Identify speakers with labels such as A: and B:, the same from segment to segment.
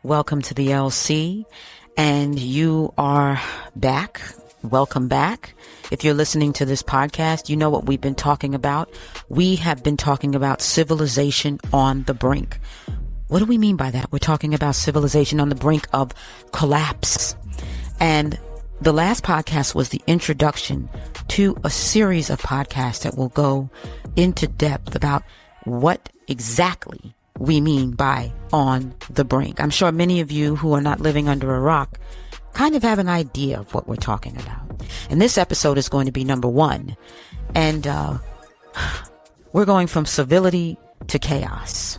A: Welcome to the LC, and you are back. Welcome back. If you're listening to this podcast, you know what we've been talking about. We have been talking about civilization on the brink. What do we mean by that? We're talking about civilization on the brink of collapse. And the last podcast was the introduction to a series of podcasts that will go into depth about what exactly we mean by on the brink. I'm sure many of you who are not living under a rock kind of have an idea of what we're talking about. And this episode is going to be number 1. And we're going from civility to chaos.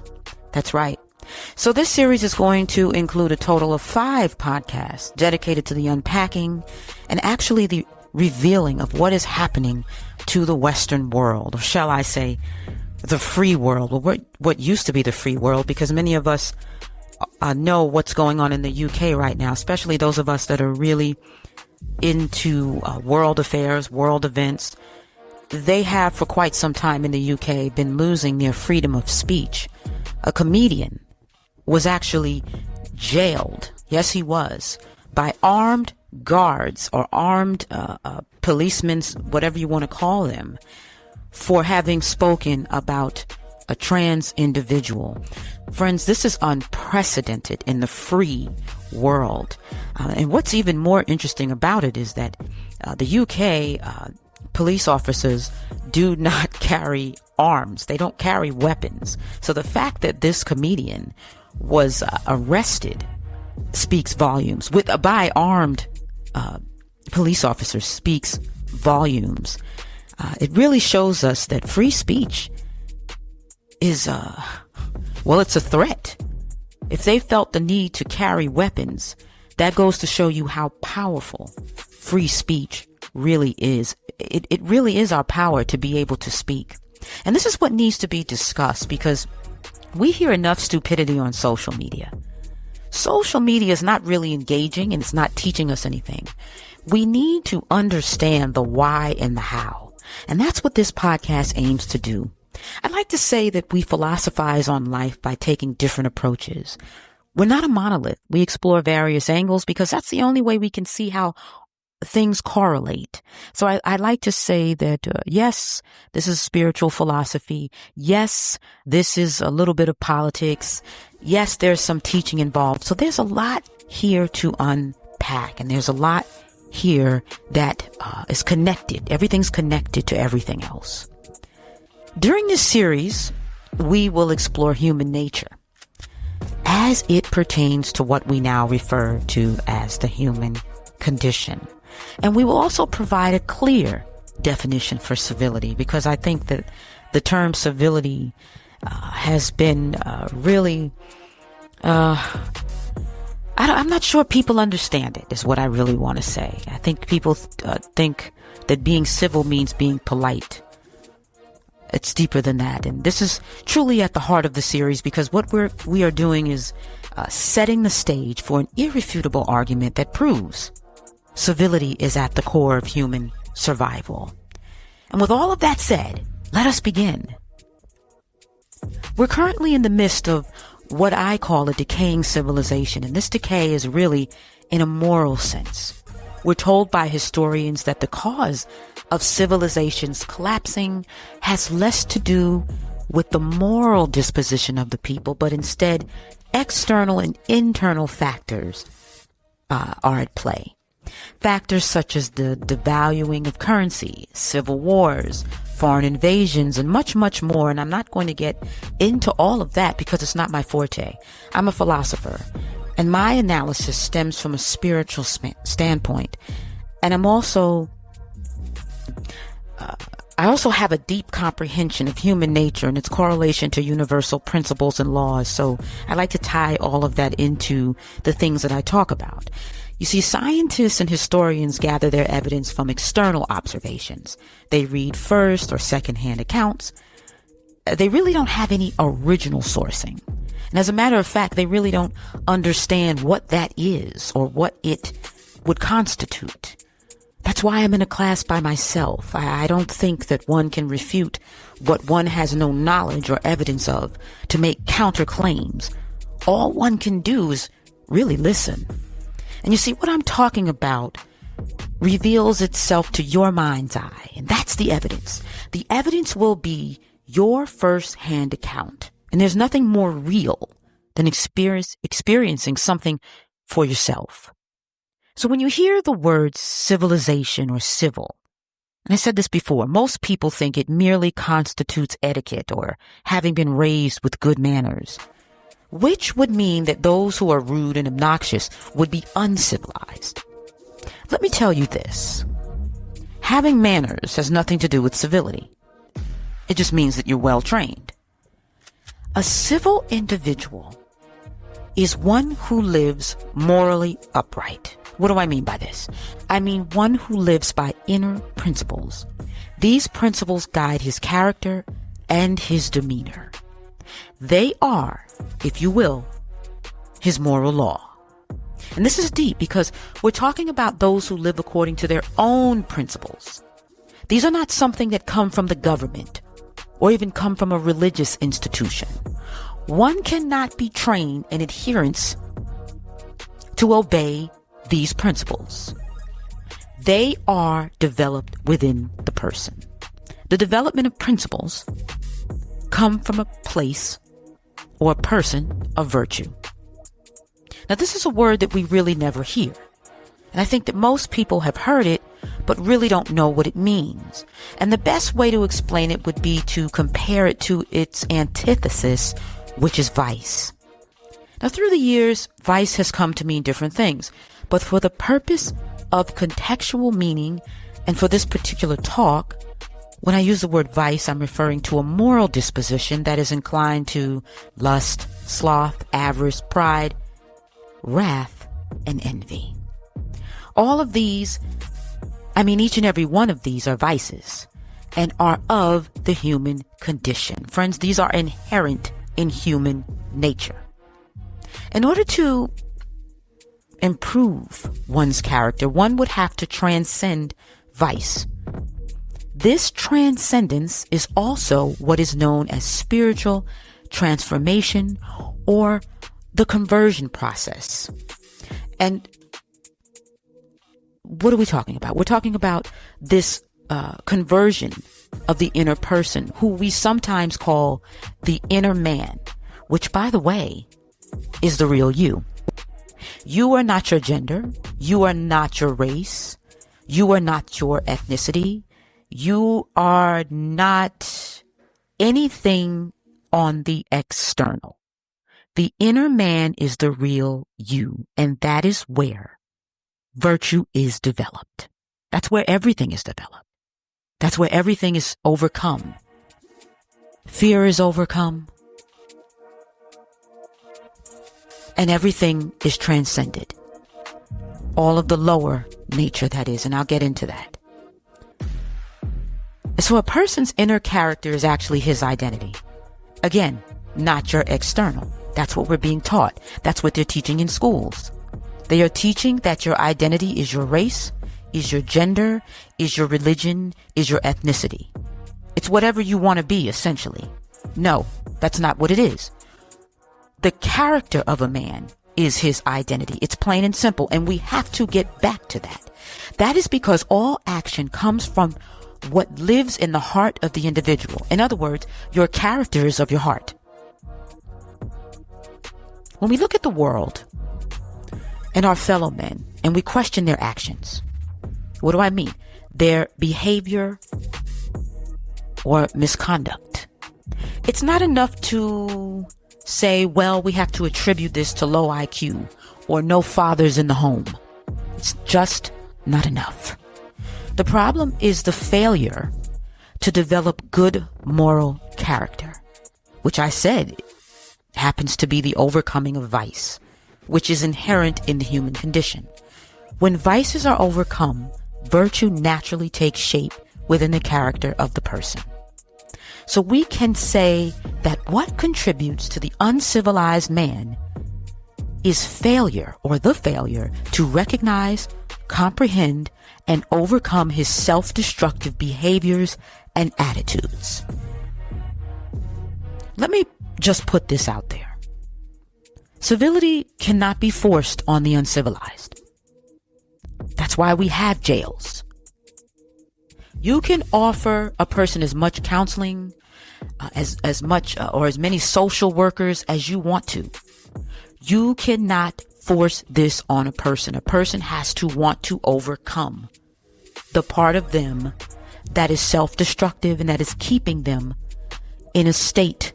A: That's right. So this series is going to include a total of 5 podcasts dedicated to the unpacking and actually the revealing of what is happening to the Western world, or shall I say, the free world, or what used to be the free world, because many of us know what's going on in the UK right now, especially those of us that are really into world affairs, world events. They have for quite some time in the UK been losing their freedom of speech. A comedian was actually jailed, yes he was, by armed guards or armed policemen, whatever you want to call them, for having spoken about a trans individual. Friends, this is unprecedented in the free world. And what's even more interesting about it is that the UK police officers do not carry arms. They don't carry weapons. So the fact that this comedian was arrested speaks volumes. By armed police officers speaks volumes. It really shows us that free speech is, it's a threat. If they felt the need to carry weapons, that goes to show you how powerful free speech really is. It really is our power to be able to speak. And this is what needs to be discussed, because we hear enough stupidity on social media. Social media is not really engaging, and it's not teaching us anything. We need to understand the why and the how. And that's what this podcast aims to do. I'd like to say that we philosophize on life by taking different approaches. We're not a monolith. We explore various angles because that's the only way we can see how things correlate. So I like to say that, yes, this is spiritual philosophy. Yes, this is a little bit of politics. Yes, there's some teaching involved. So there's a lot here to unpack, and there's a lot here that is connected. Everything's connected to everything else. During this series, we will explore human nature as it pertains to what we now refer to as the human condition. And we will also provide a clear definition for civility, because I think that the term civility has been really, I'm not sure people understand it, is what I really want to say. I think people think that being civil means being polite. It's deeper than that. And this is truly at the heart of the series, because what we are doing is setting the stage for an irrefutable argument that proves civility is at the core of human survival. And with all of that said, let us begin. We're currently in the midst of what I call a decaying civilization, and this decay is really in a moral sense. We're told by historians that the cause of civilizations collapsing has less to do with the moral disposition of the people, but instead external and internal factors are at play. Factors such as the devaluing of currency, civil wars, foreign invasions, and much, much more. And I'm not going to get into all of that because it's not my forte. I'm a philosopher, and my analysis stems from a spiritual standpoint. And I also have a deep comprehension of human nature and its correlation to universal principles and laws. So I like to tie all of that into the things that I talk about. You see, scientists and historians gather their evidence from external observations. They read first or second-hand accounts. They really don't have any original sourcing. And as a matter of fact, they really don't understand what that is or what it would constitute. That's why I'm in a class by myself. I don't think that one can refute what one has no knowledge or evidence of to make counterclaims. All one can do is really listen. And you see, what I'm talking about reveals itself to your mind's eye. And that's the evidence. The evidence will be your first-hand account. And there's nothing more real than experiencing something for yourself. So when you hear the words civilization or civil, and I said this before, most people think it merely constitutes etiquette or having been raised with good manners, which would mean that those who are rude and obnoxious would be uncivilized. Let me tell you this. Having manners has nothing to do with civility. It just means that you're well trained. A civil individual is one who lives morally upright. What do I mean by this? I mean one who lives by inner principles. These principles guide his character and his demeanor. They are, if you will, his moral law. And this is deep because we're talking about those who live according to their own principles. These are not something that come from the government or even come from a religious institution. One cannot be trained in adherence to obey these principles. They are developed within the person. The development of principles come from a place or a person of virtue. Now, this is a word that we really never hear. And I think that most people have heard it, but really don't know what it means. And the best way to explain it would be to compare it to its antithesis, which is vice. Now, through the years, vice has come to mean different things. But for the purpose of contextual meaning and for this particular talk, when I use the word vice, I'm referring to a moral disposition that is inclined to lust, sloth, avarice, pride, wrath, and envy. All of these, each and every one of these are vices and are of the human condition. Friends, these are inherent in human nature. In order to improve one's character, one would have to transcend vice. This transcendence is also what is known as spiritual transformation or the conversion process. And what are we talking about? We're talking about this conversion of the inner person, who we sometimes call the inner man, which, by the way, is the real you. You are not your gender. You are not your race. You are not your ethnicity. You are not anything on the external. The inner man is the real you, and that is where virtue is developed. That's where everything is developed. That's where everything is overcome. Fear is overcome. And everything is transcended. All of the lower nature, that is, and I'll get into that. So a person's inner character is actually his identity. Again, not your external. That's what we're being taught. That's what they're teaching in schools. They are teaching that your identity is your race, is your gender, is your religion, is your ethnicity. It's whatever you want to be, essentially. No, that's not what it is. The character of a man is his identity. It's plain and simple, and we have to get back to that. That is because all action comes from what lives in the heart of the individual. In other words, your character is of your heart. When we look at the world and our fellow men and we question their actions, what do I mean? Their behavior or misconduct. It's not enough to say, well, we have to attribute this to low IQ or no fathers in the home. It's just not enough. The problem is the failure to develop good moral character, which I said happens to be the overcoming of vice, which is inherent in the human condition. When vices are overcome, virtue naturally takes shape within the character of the person. So we can say that what contributes to the uncivilized man is failure, or the failure to recognize, comprehend, and overcome his self-destructive behaviors and attitudes. Let me just put this out there. Civility cannot be forced on the uncivilized. That's why we have jails. You can offer a person as much counseling, as much or as many social workers as you want to. You cannot force this on a person. A person has to want to overcome the part of them that is self-destructive and that is keeping them in a state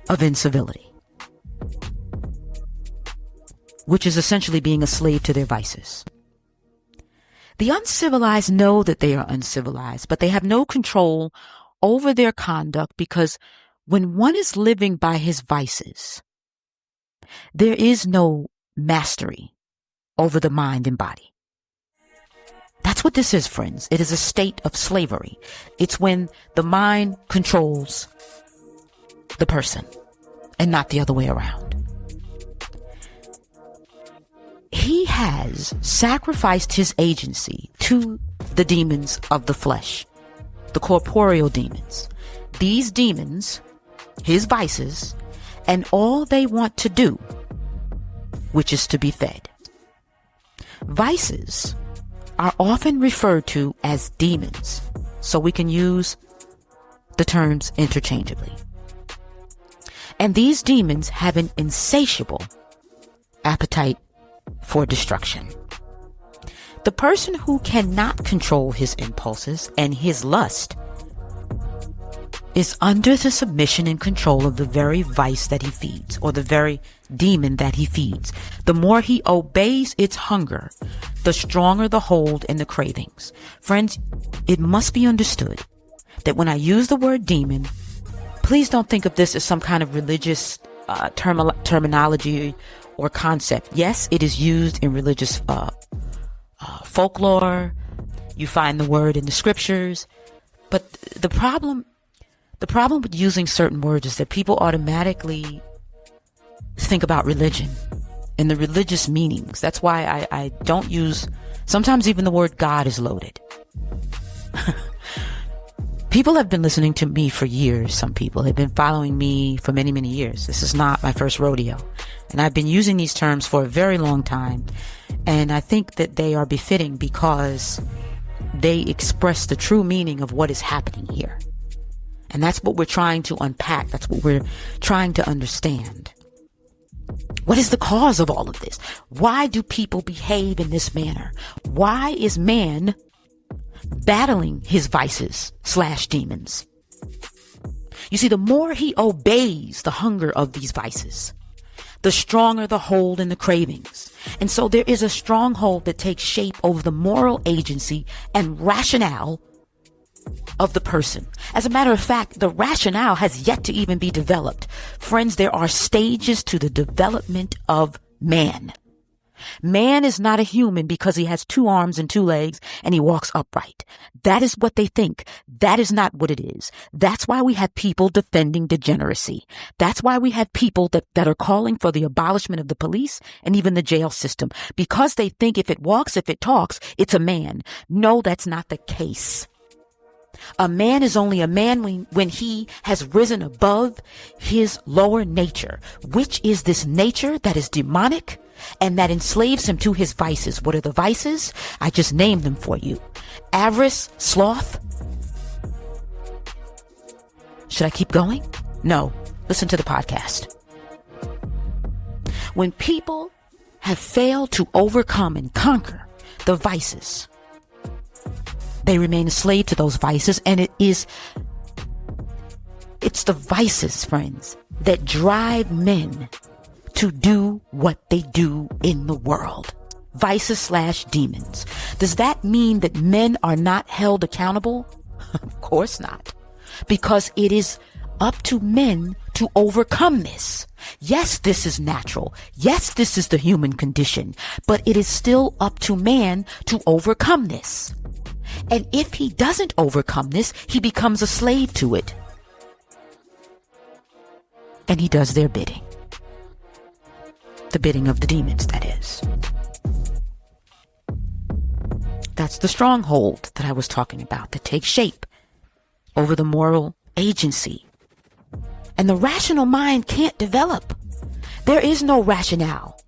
A: of incivility, which is essentially being a slave to their vices. The uncivilized know that they are uncivilized, but they have no control over their conduct, because when one is living by his vices, there is no mastery over the mind and body. That's what this is, friends. It is a state of slavery. It's when the mind controls the person and not the other way around. He has sacrificed his agency to the demons of the flesh, the corporeal demons. These demons, his vices, and all they want to do, which is to be fed. Vices are often referred to as demons, so we can use the terms interchangeably. And these demons have an insatiable appetite for destruction. The person who cannot control his impulses and his lust is under the submission and control of the very vice that he feeds, or the very demon that he feeds. The more he obeys its hunger, the stronger the hold and the cravings. Friends, it must be understood that when I use the word demon, please don't think of this as some kind of religious terminology or concept. Yes, it is used in religious folklore. You find the word in the scriptures. But the problem with using certain words is that people automatically think about religion and the religious meanings. That's why I don't use, sometimes even the word God is loaded. People have been listening to me for years. Some people have been following me for many, many years. This is not my first rodeo. And I've been using these terms for a very long time. And I think that they are befitting because they express the true meaning of what is happening here. And that's what we're trying to unpack. That's what we're trying to understand. What is the cause of all of this? Why do people behave in this manner? Why is man battling his vices / demons? You see, the more he obeys the hunger of these vices, the stronger the hold and the cravings. And so there is a stronghold that takes shape over the moral agency and rationale of the person. As a matter of fact, the rationale has yet to even be developed. Friends, there are stages to the development of man. Man is not a human because he has 2 arms and 2 legs and he walks upright. That is what they think. That is not what it is. That's why we have people defending degeneracy. That's why we have people that are calling for the abolishment of the police and even the jail system, because they think if it walks, if it talks, it's a man. No, that's not the case. A man is only a man when he has risen above his lower nature, which is this nature that is demonic and that enslaves him to his vices. What are the vices? I just named them for you. Avarice, sloth. Should I keep going? No. Listen to the podcast. When people have failed to overcome and conquer the vices, they remain a slave to those vices, and it's the vices, friends, that drive men to do what they do in the world. Vices / demons. Does that mean that men are not held accountable? Of course not. Because it is up to men to overcome this. Yes, this is natural. Yes, this is the human condition. But it is still up to man to overcome this. And if he doesn't overcome this, he becomes a slave to it. And he does their bidding. The bidding of the demons, that is. That's the stronghold that I was talking about that takes shape over the moral agency. And the rational mind can't develop. There is no rationale.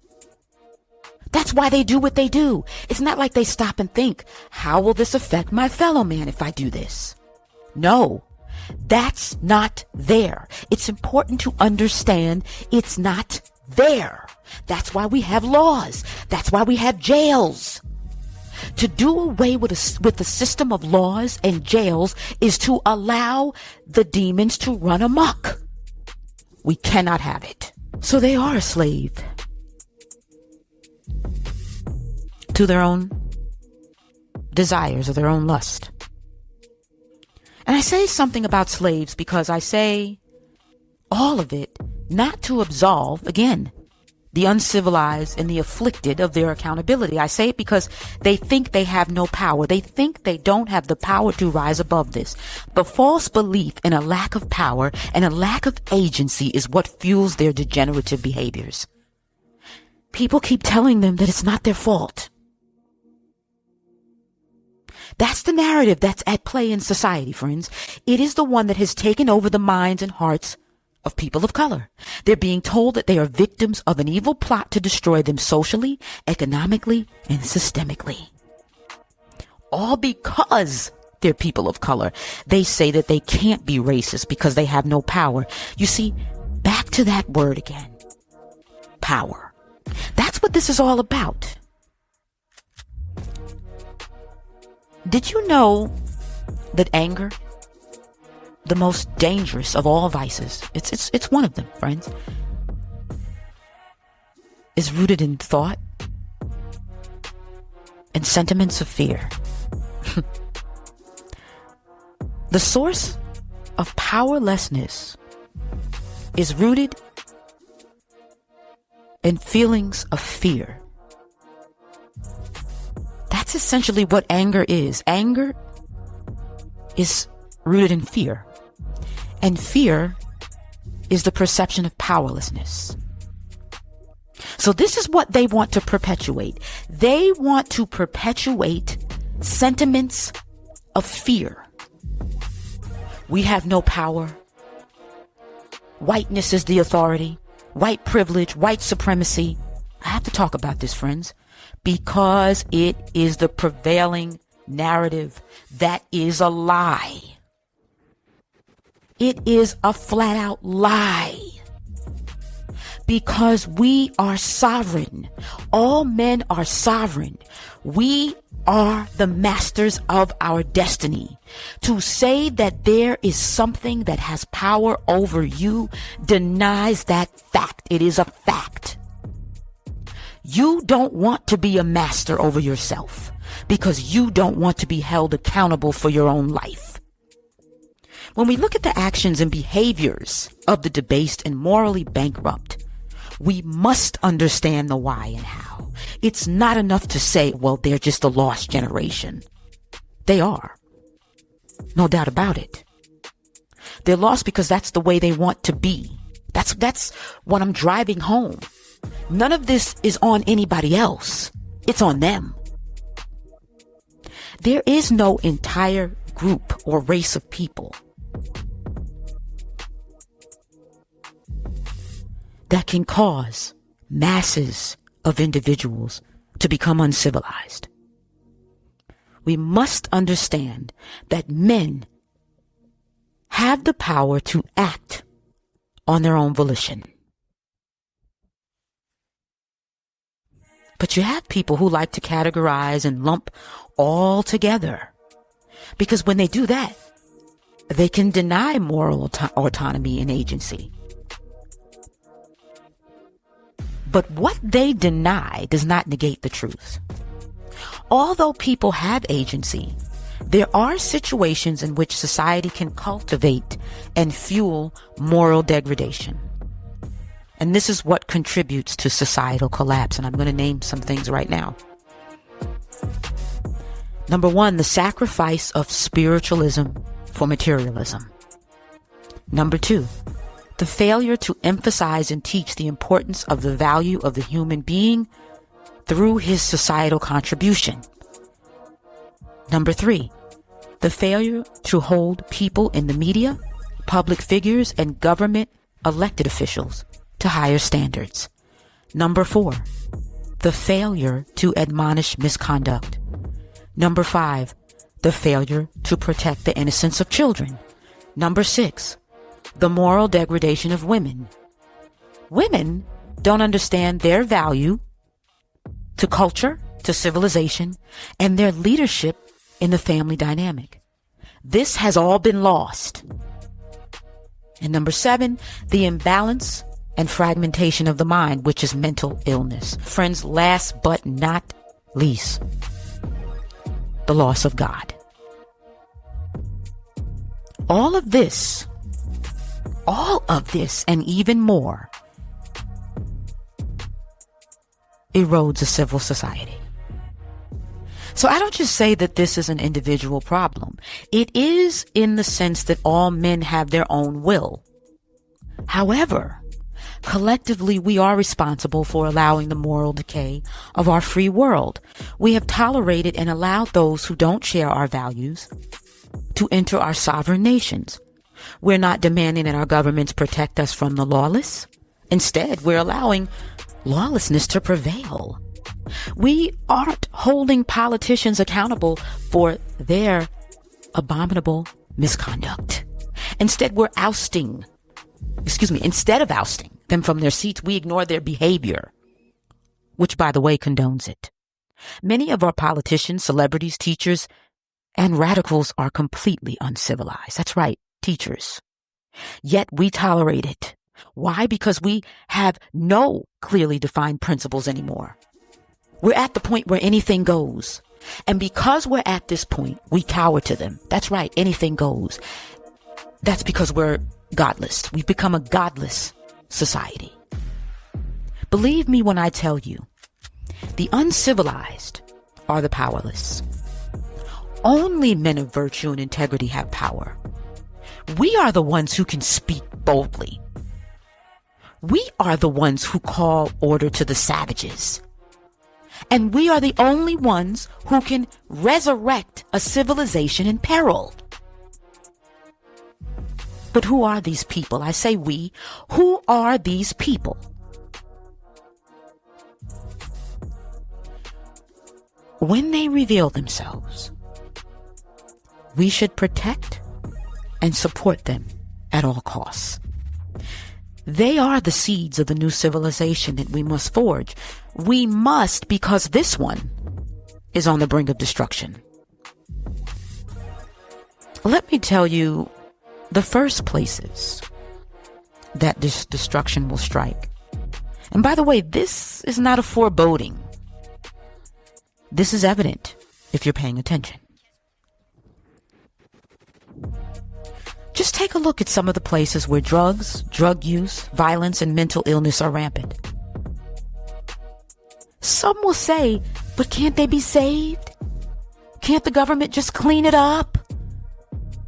A: That's why they do what they do. It's not like they stop and think, how will this affect my fellow man if I do this? No, that's not there. It's important to understand it's not there. That's why we have laws. That's why we have jails. To do away with the system of laws and jails is to allow the demons to run amok. We cannot have it. So they are a slave to their own desires or their own lust. And I say something about slaves because I say all of it not to absolve, again, the uncivilized and the afflicted of their accountability. I say it because they think they have no power. They think they don't have the power to rise above this. The false belief in a lack of power and a lack of agency is what fuels their degenerative behaviors. People keep telling them that it's not their fault. That's the narrative that's at play in society, friends. It is the one that has taken over the minds and hearts of people of color. They're being told that they are victims of an evil plot to destroy them socially, economically, and systemically. All because they're people of color. They say that they can't be racist because they have no power. You see, back to that word again. Power. That's what this is all about. Did you know that anger, the most dangerous of all vices, it's one of them, friends, is rooted in thought and sentiments of fear? The source of powerlessness is rooted in feelings of fear. That's essentially what anger is. Anger is rooted in fear. And fear is the perception of powerlessness. So this is what they want to perpetuate. They want to perpetuate sentiments of fear. We have no power. Whiteness is the authority. White privilege, white supremacy. I have to talk about this, friends, because it is the prevailing narrative that is a lie. It is a flat out lie. Because we are sovereign. All men are sovereign. We are the masters of our destiny. To say that there is something that has power over you denies that fact. It is a fact. You don't want to be a master over yourself because you don't want to be held accountable for your own life. When we look at the actions and behaviors of the debased and morally bankrupt, we must understand the why and how. It's not enough to say, well, they're just a lost generation. They are. No doubt about it. They're lost because that's the way they want to be. That's what I'm driving home. None of this is on anybody else. It's on them. There is no entire group or race of people that can cause masses of individuals to become uncivilized. We must understand that men have the power to act on their own volition. But you have people who like to categorize and lump all together. Because when they do that, they can deny moral autonomy and agency. But what they deny does not negate the truth. Although people have agency, there are situations in which society can cultivate and fuel moral degradation. And this is what contributes to societal collapse. And I'm going to name some things right now. Number one, the sacrifice of spiritualism for materialism. Number two, the failure to emphasize and teach the importance of the value of the human being through his societal contribution. Number three, the failure to hold people in the media, public figures, and government elected officials to to higher standards. Number 4, the failure to admonish misconduct. Number 5, the failure to protect the innocence of children. Number 6, the moral degradation of women. Women don't understand their value to culture, to civilization, and their leadership in the family dynamic. This has all been lost. And number 7, the imbalance and fragmentation of the mind, which is mental illness. Friends, last but not least, the loss of God. All of this and even more erodes a civil society. So I don't just say that this is an individual problem. It is in the sense that all men have their own will. However, collectively, we are responsible for allowing the moral decay of our free world. We have tolerated and allowed those who don't share our values to enter our sovereign nations. We're not demanding that our governments protect us from the lawless. Instead, we're allowing lawlessness to prevail. We aren't holding politicians accountable for their abominable misconduct. Instead of ousting them from their seats, we ignore their behavior, which, by the way, condones it. Many of our politicians, celebrities, teachers, and radicals are completely uncivilized. That's right, teachers. Yet we tolerate it. Why? Because we have no clearly defined principles anymore. We're at the point where anything goes. And because we're at this point, we cower to them. That's right, anything goes. That's because we're godless. We've become a godless society. Believe me when I tell you, the uncivilized are the powerless. Only men of virtue and integrity have power. We are the ones who can speak boldly. We are the ones who call order to the savages. And we are the only ones who can resurrect a civilization in peril. But who are these people? I say we. Who are these people? When they reveal themselves, we should protect and support them at all costs. They are the seeds of the new civilization that we must forge. We must, because this one is on the brink of destruction. Let me tell you the first places that this destruction will strike. And by the way, this is not a foreboding. This is evident if you're paying attention. Just take a look at some of the places where drugs, drug use, violence, and mental illness are rampant. Some will say, but can't they be saved? Can't the government just clean it up?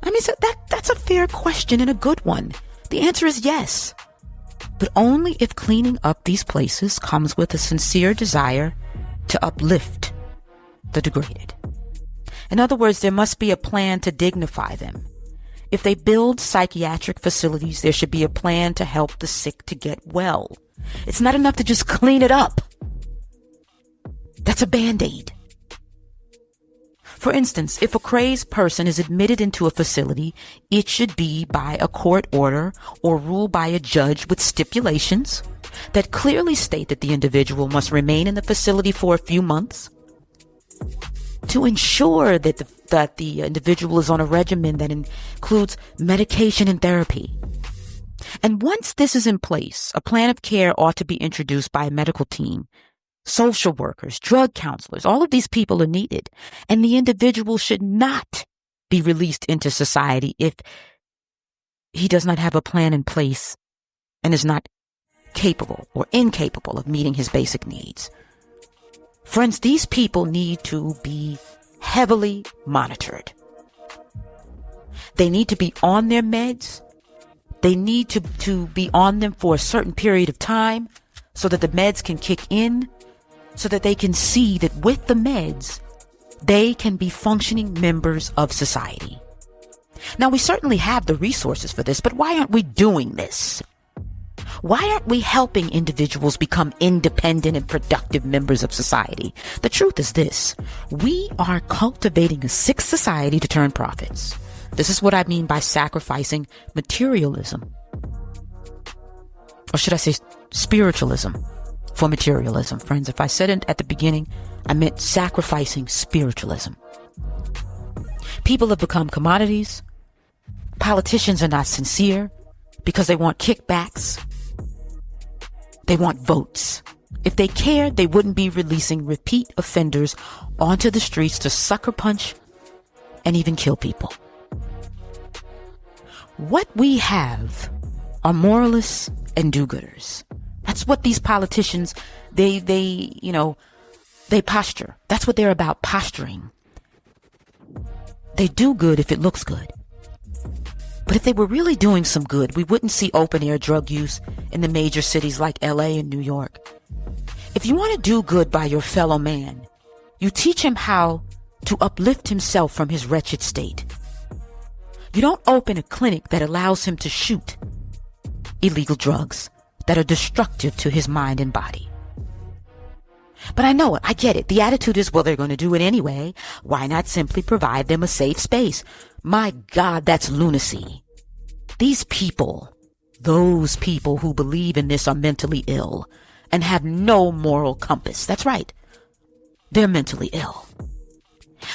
A: I mean, so that's a fair question and a good one. The answer is yes. But only if cleaning up these places comes with a sincere desire to uplift the degraded. In other words, there must be a plan to dignify them. If they build psychiatric facilities, there should be a plan to help the sick to get well. It's not enough to just clean it up. That's a Band-Aid. For instance, if a crazed person is admitted into a facility, it should be by a court order or ruled by a judge with stipulations that clearly state that the individual must remain in the facility for a few months to ensure that the individual is on a regimen that includes medication and therapy. And once this is in place, a plan of care ought to be introduced by a medical team. Social workers, drug counselors, all of these people are needed. And the individual should not be released into society if he does not have a plan in place and is not capable or incapable of meeting his basic needs. Friends, these people need to be heavily monitored. They need to be on their meds. They need to be on them for a certain period of time so that the meds can kick in, so that they can see that with the meds, they can be functioning members of society. Now, we certainly have the resources for this, but why aren't we doing this? Why aren't we helping individuals become independent and productive members of society? The truth is this: we are cultivating a sick society to turn profits. This is what I mean by sacrificing materialism. Or should I say spiritualism for materialism? Friends, if I said it at the beginning, I meant sacrificing spiritualism. People have become commodities. Politicians are not sincere because they want kickbacks. They want votes. If they cared, they wouldn't be releasing repeat offenders onto the streets to sucker punch and even kill people. What we have are moralists and do-gooders. That's what these politicians, they posture. That's what they're about, posturing. They do good if it looks good. But if they were really doing some good, we wouldn't see open-air drug use in the major cities like LA and New York. If you want to do good by your fellow man, you teach him how to uplift himself from his wretched state. You don't open a clinic that allows him to shoot illegal drugs that are destructive to his mind and body. But I know it. I get it. The attitude is, well, they're going to do it anyway. Why not simply provide them a safe space? My God, that's lunacy. These people, those people who believe in this, are mentally ill and have no moral compass. That's right. They're mentally ill.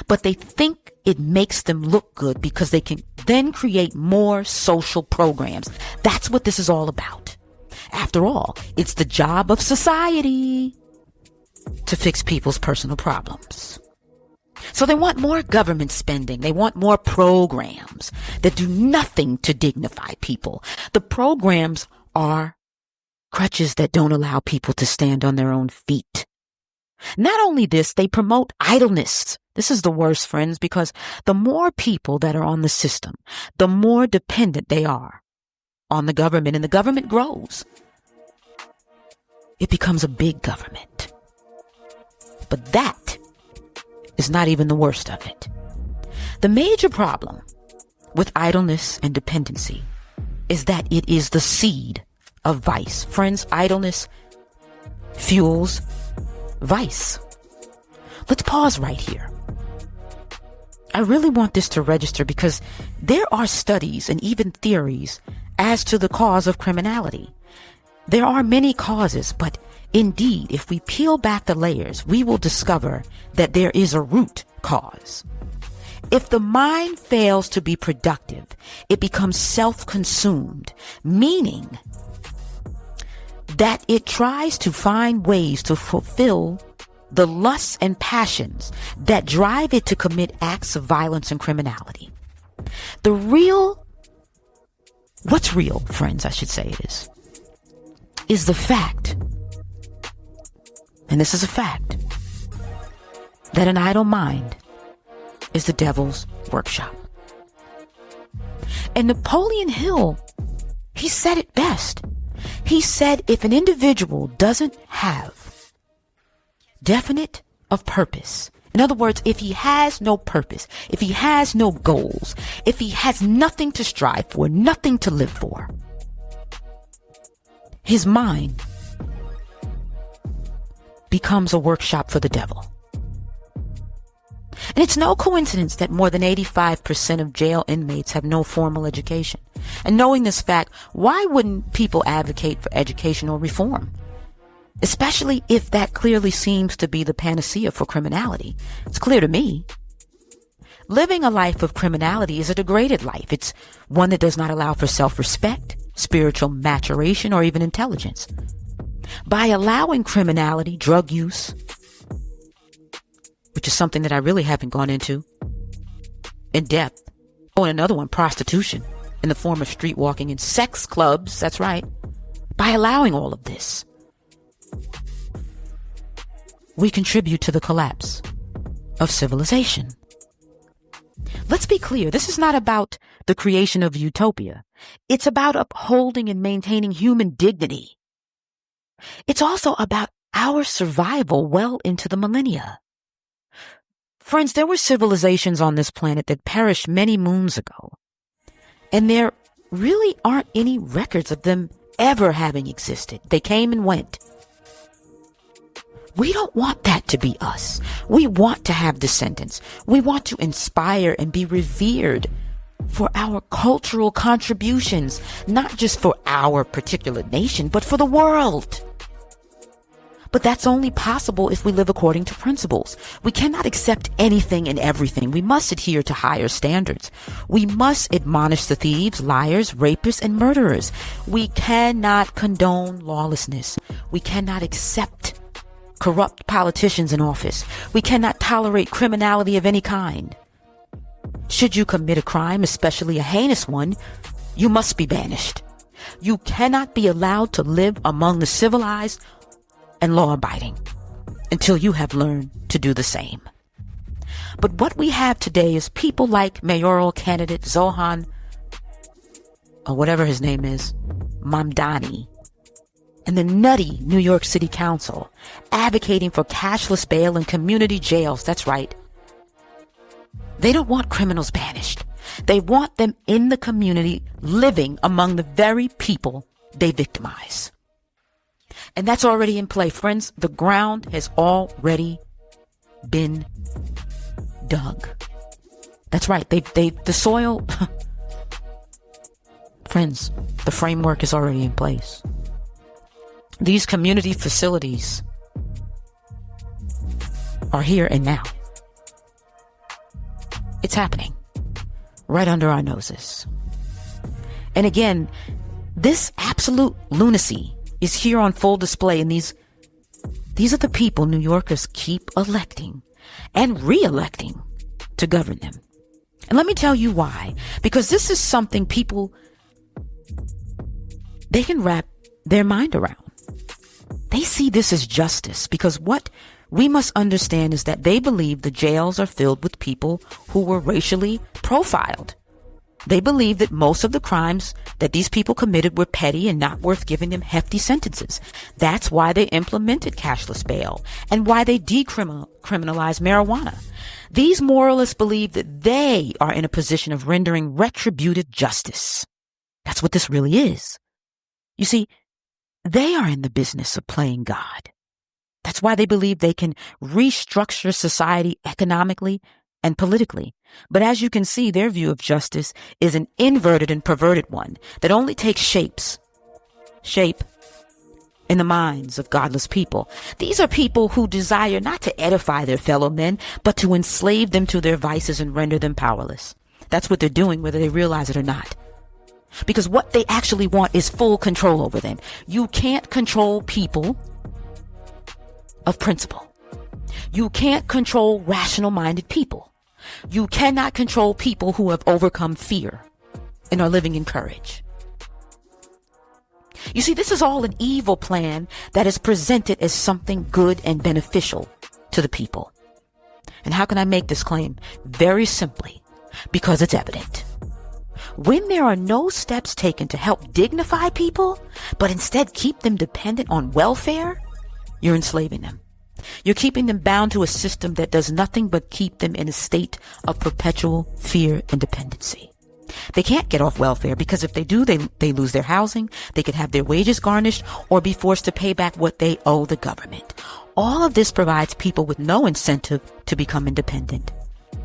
A: But they think it makes them look good because they can then create more social programs. That's what this is all about. After all, it's the job of society to fix people's personal problems. So they want more government spending. They want more programs that do nothing to dignify people. The programs are crutches that don't allow people to stand on their own feet. Not only this, they promote idleness. This is the worst, friends, because the more people that are on the system, the more dependent they are on the government, and the government grows. It becomes a big government. But that is not even the worst of it. The major problem with idleness and dependency is that it is the seed of vice. Friends, idleness fuels vice. Let's pause right here. I really want this to register because there are studies and even theories as to the cause of criminality. There are many causes, but indeed, if we peel back the layers, we will discover that there is a root cause. If the mind fails to be productive, it becomes self-consumed, meaning that it tries to find ways to fulfill the lusts and passions that drive it to commit acts of violence and criminality. What's real, friends, I should say is the fact, and this is a fact, that an idle mind is the devil's workshop. And Napoleon Hill, he said it best. He said if an individual doesn't have definite of purpose, in other words, if he has no purpose, if he has no goals, if he has nothing to strive for, nothing to live for, his mind becomes a workshop for the devil. And it's no coincidence that more than 85% of jail inmates have no formal education. And knowing this fact, why wouldn't people advocate for educational reform? Especially if that clearly seems to be the panacea for criminality. It's clear to me. Living a life of criminality is a degraded life. It's one that does not allow for self-respect, spiritual maturation, or even intelligence. By allowing criminality, drug use, which is something that I really haven't gone into in depth. Oh, and another one, prostitution in the form of street walking and sex clubs. That's right. By allowing all of this, we contribute to the collapse of civilization. Let's be clear. This is not about the creation of utopia. It's about upholding and maintaining human dignity. It's also about our survival well into the millennia. Friends, there were civilizations on this planet that perished many moons ago, and there really aren't any records of them ever having existed. They came and went. We don't want that to be us. We want to have descendants. We want to inspire and be revered for our cultural contributions, not just for our particular nation, but for the world. But that's only possible if we live according to principles. We cannot accept anything and everything. We must adhere to higher standards. We must admonish the thieves, liars, rapists, and murderers. We cannot condone lawlessness. We cannot accept corrupt politicians in office. We cannot tolerate criminality of any kind. Should you commit a crime, especially a heinous one, you must be banished. You cannot be allowed to live among the civilized and law-abiding until you have learned to do the same. But what we have today is people like mayoral candidate Zohan, or whatever his name is, Mamdani, and the nutty New York City Council advocating for cashless bail and community jails. That's right. They don't want criminals banished. They want them in the community, living among the very people they victimize. And that's already in play, friends. The ground has already been dug. That's right. The soil, friends, the framework is already in place. These community facilities are here and now. It's happening right under our noses. And again, this absolute lunacy is here on full display, and these are the people New Yorkers keep electing and re-electing to govern them. And let me tell you why. Because this is something people, they can wrap their mind around. They see this as justice, because what we must understand is that they believe the jails are filled with people who were racially profiled. They believe that most of the crimes that these people committed were petty and not worth giving them hefty sentences. That's why they implemented cashless bail and why they decriminalized marijuana. These moralists believe that they are in a position of rendering retributive justice. That's what this really is. You see, they are in the business of playing God. That's why they believe they can restructure society economically and politically. But as you can see, their view of justice is an inverted and perverted one that only takes shape in the minds of godless people. These are people who desire not to edify their fellow men, but to enslave them to their vices and render them powerless. That's what they're doing, whether they realize it or not. Because what they actually want is full control over them. You can't control people of principle. You can't control rational-minded people. You cannot control people who have overcome fear and are living in courage. You see, this is all an evil plan that is presented as something good and beneficial to the people. And how can I make this claim? Very simply, because it's evident. When there are no steps taken to help dignify people, but instead keep them dependent on welfare, you're enslaving them. You're keeping them bound to a system that does nothing but keep them in a state of perpetual fear and dependency. They can't get off welfare because if they do, they lose their housing, they could have their wages garnished, or be forced to pay back what they owe the government. All of this provides people with no incentive to become independent.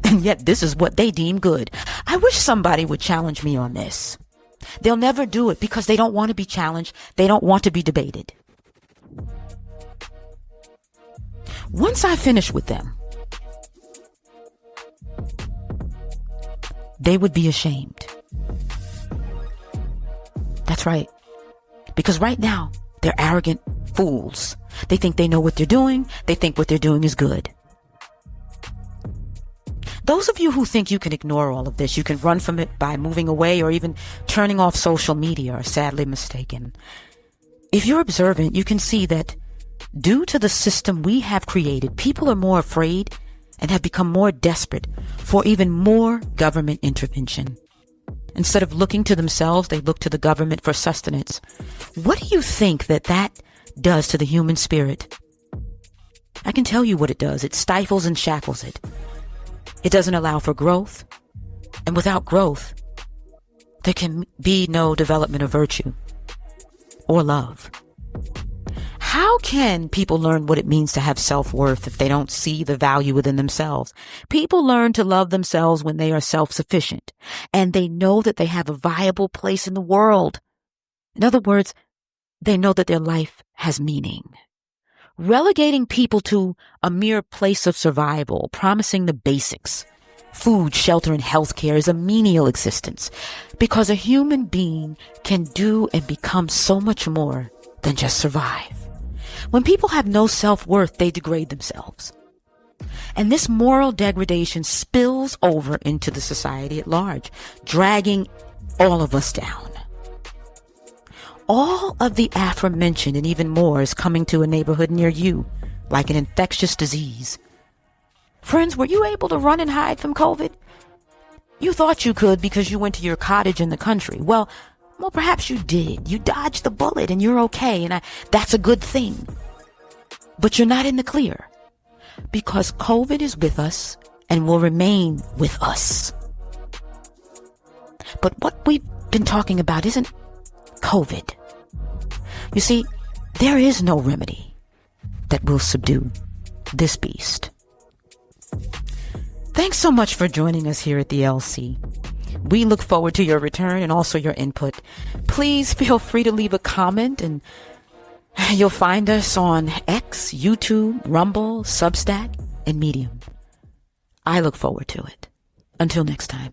A: And yet this is what they deem good. I wish somebody would challenge me on this. They'll never do it because they don't want to be challenged. They don't want to be debated. Once I finish with them, they would be ashamed. That's right. Because right now, they're arrogant fools. They think they know what they're doing. They think what they're doing is good. Those of you who think you can ignore all of this, you can run from it by moving away or even turning off social media, are sadly mistaken. If you're observant, you can see that due to the system we have created, people are more afraid and have become more desperate for even more government intervention. Instead of looking to themselves, they look to the government for sustenance. What do you think that does to the human spirit? I can tell you what it does. It stifles and shackles it. It doesn't allow for growth. And without growth, there can be no development of virtue. or love. How can people learn what it means to have self-worth if they don't see the value within themselves? People learn to love themselves when they are self-sufficient and they know that they have a viable place in the world. In other words, they know that their life has meaning. Relegating people to a mere place of survival, promising the basics, food, shelter, and healthcare is a menial existence because a human being can do and become so much more than just survive. When people have no self-worth, they degrade themselves. And this moral degradation spills over into the society at large, dragging all of us down. All of the aforementioned and even more is coming to a neighborhood near you, like an infectious disease. Friends, were you able to run and hide from COVID? You thought you could because you went to your cottage in the country. Well, perhaps you did. You dodged the bullet and you're okay, and that's a good thing. But you're not in the clear because COVID is with us and will remain with us. But what we've been talking about isn't COVID. You see, there is no remedy that will subdue this beast. Thanks so much for joining us here at the LC. We look forward to your return and also your input. Please feel free to leave a comment, and you'll find us on X, YouTube, Rumble, Substack, and Medium. I look forward to it. Until next time.